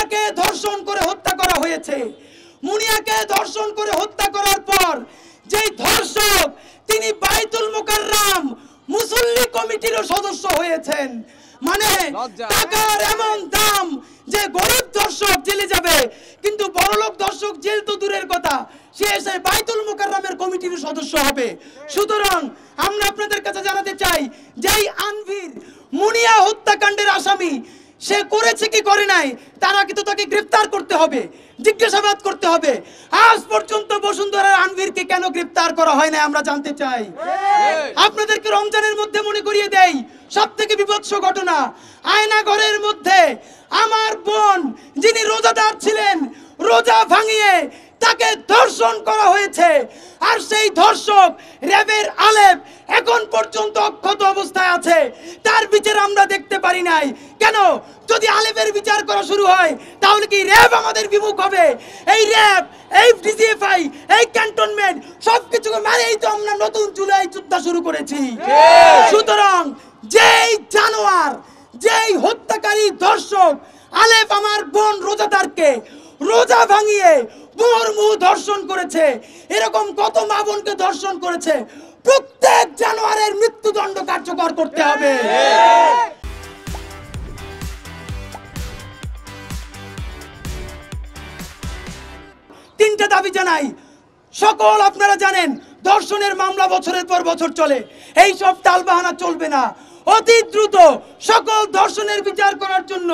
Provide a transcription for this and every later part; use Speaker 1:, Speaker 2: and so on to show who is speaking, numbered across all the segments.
Speaker 1: মুনিয়াকে ধর্ষণ করে হত্যা করা হয়েছে। মুনিয়াকে ধর্ষণ করে হত্যা করার পর যেই ধর্ষক তিনি বাইতুল মুকাররম মুসল্লি কমিটিরও সদস্য হয়েছেন। মানে টাকার এমন দাম যে গরিব দর্শক জেলে যাবে, কিন্তু বড়লোক দর্শক জেল তো দূরের কথা, সে এসে বাইতুল মুকাররমের কমিটির সদস্য হবে। সুতরাং আমরা আপনাদের কাছে জানাতে চাই যে এই আনভির মুনিয়া হত্যাকাণ্ডের আসামি সে করেছে কি করে নাই তারা কিন্তু তাকে গ্রেফতার করতে হবে, জিজ্ঞাসাবাদ করতে হবে। আজ পর্যন্ত বসুন্ধরার আনভিরকে কেন গ্রেফতার করা হয় না আমরা জানতে চাই। আপনাদেরকে রমজানের মধ্যে মনে করিয়ে দেই সবথেকে বিভৎস ঘটনা, আয়না ঘরের মধ্যে আমার বোন যিনি রোজাদার ছিলেন রোজা ভাঙিয়ে তাকে ধর্ষণ করা হয়েছে। আর সেই ধর্ষক র্যাবের আলেপ এখন পর্যন্ত অক্ষত অবস্থায় আছে, তার বিচার আমরা দেখতে পারি নাই। কেন? যদি আলেপের বিচার করা শুরু হয় তাহলে কি র্যাব আমাদের বিমুখ হবে? এই র্যাব, এই ডিজিএফআই, এই ক্যান্টনমেন্ট সবকিছুকে মানেই তো আমরা নতুন জুলাই যুদ্ধ শুরু করেছি। সুতরাং যেই জানোয়ার, যেই হত্যাকারী ধর্ষক আলেপ আমার বোন রোজাদারকে রোজা ভাঙিয়ে মুহুর্মুহু ধর্ষণ করেছে, এরকম কত মা বোনকে ধর্ষণ করেছে, প্রত্যেক জানোয়ারের মৃত্যুদণ্ড কার্যকর করতে হবে। তিনটা দাবি জানাই। সকল আপনারা জানেন ধর্ষণের মামলা বছরের পর বছর চলে, এই সব টালবাহানা চলবে না। অতি দ্রুত সকল ধর্ষণের বিচার করার জন্য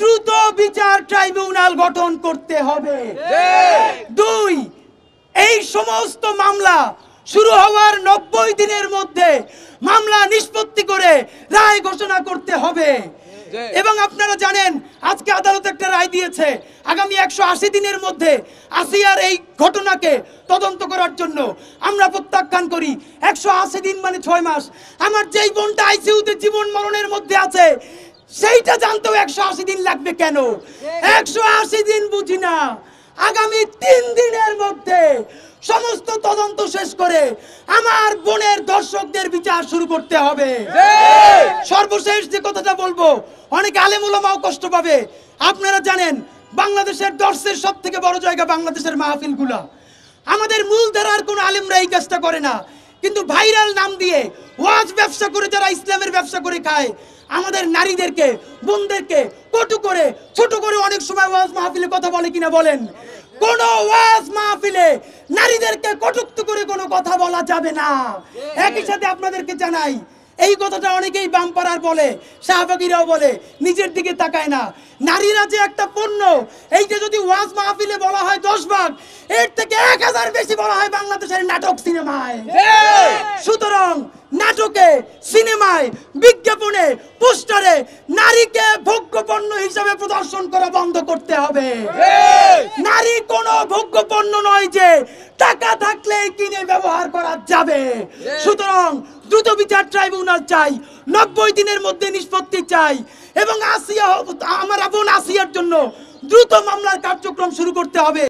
Speaker 1: দ্রুত বিচার ট্রাইব্যুনাল গঠন করতে হবে। 2, এই সমস্ত মামলা শুরু হওয়ার 90 দিনের মধ্যে মামলা নিষ্পত্তি করে রায় ঘোষণা করতে হবে। এবং আপনারা জানেন আজকে আদালত একটা রায় দিয়েছে আগামী 180 দিনের মধ্যে আসিয়ার এই ঘটনাকে তদন্ত করার জন্য। আমরা প্রত্যাখ্যান করি। 180 দিন মানে 6 মাস। আমার যেই বোনটা আইসিইউতে জীবন মরণের মধ্যে আছে সেইটা জানতেও 180 দিন লাগবে কেন? 180 দিন বুঝি না, আগামী 3 দিনের মধ্যে সমস্ত তদন্ত শেষ করে আমার বোনের দর্শকদের বিচার শুরু করতে হবে। সর্বশেষ যে কথাটা বলবো, অনেক আলেম ওলামাও কষ্ট পাবে। আপনারা জানেন বাংলাদেশের দর্শের সব থেকে বড় জায়গা বাংলাদেশের মাহফিলগুলা। আমাদের মূলধারার কোনো আলেমরা এই কাজটা করে না, কিন্তু ভাইরাল নাম দিয়ে ওয়াজ ব্যবসা করে যারা ইসলামের ব্যবসা করে খায়, আমাদের নারীদেরকে বোনদেরকে কটু করে ছোট করে অনেক সময় ওয়াজ মাহফিলে কথা বলে কিনা বলেন? কোন ওয়াজ মাহফিলে নারীদেরকে কটুক্ত করে কোনো কথা বলা যাবে না। একই সাথে আপনাদেরকে জানাই, এই কথাটা অনেকেই বামপাড়ার বলে, শাহবাগীরাও বলে, নিজের দিকে তাকায় না। নারীরা যে একটা পণ্য, এইটা যদি ওয়াজ মাহফিলে বলা হয় 10 ভাগ, এর থেকে 1000 বেশি বলা হয় বাংলাদেশের নাটক সিনেমায়। সুতরাং নাটকে, সিনেমায়, বিজ্ঞাপনে, পোস্টারে নারীকে ভোগ্য পণ্য হিসাবে প্রদর্শন করা বন্ধ করতে হবে। নারী কোনো ভোগ্য পণ্য নয় যে টাকা থাকলে কিনে ব্যবহার করা যাবে। সুতরাং দ্রুত বিচার ট্রাইব্যুনাল চাই, 90 দিনের মধ্যে নিষ্পত্তি চাই, এবং আসিয়া আমার বোন আসিয়ার জন্য দ্রুত মামলার কার্যক্রম শুরু করতে হবে।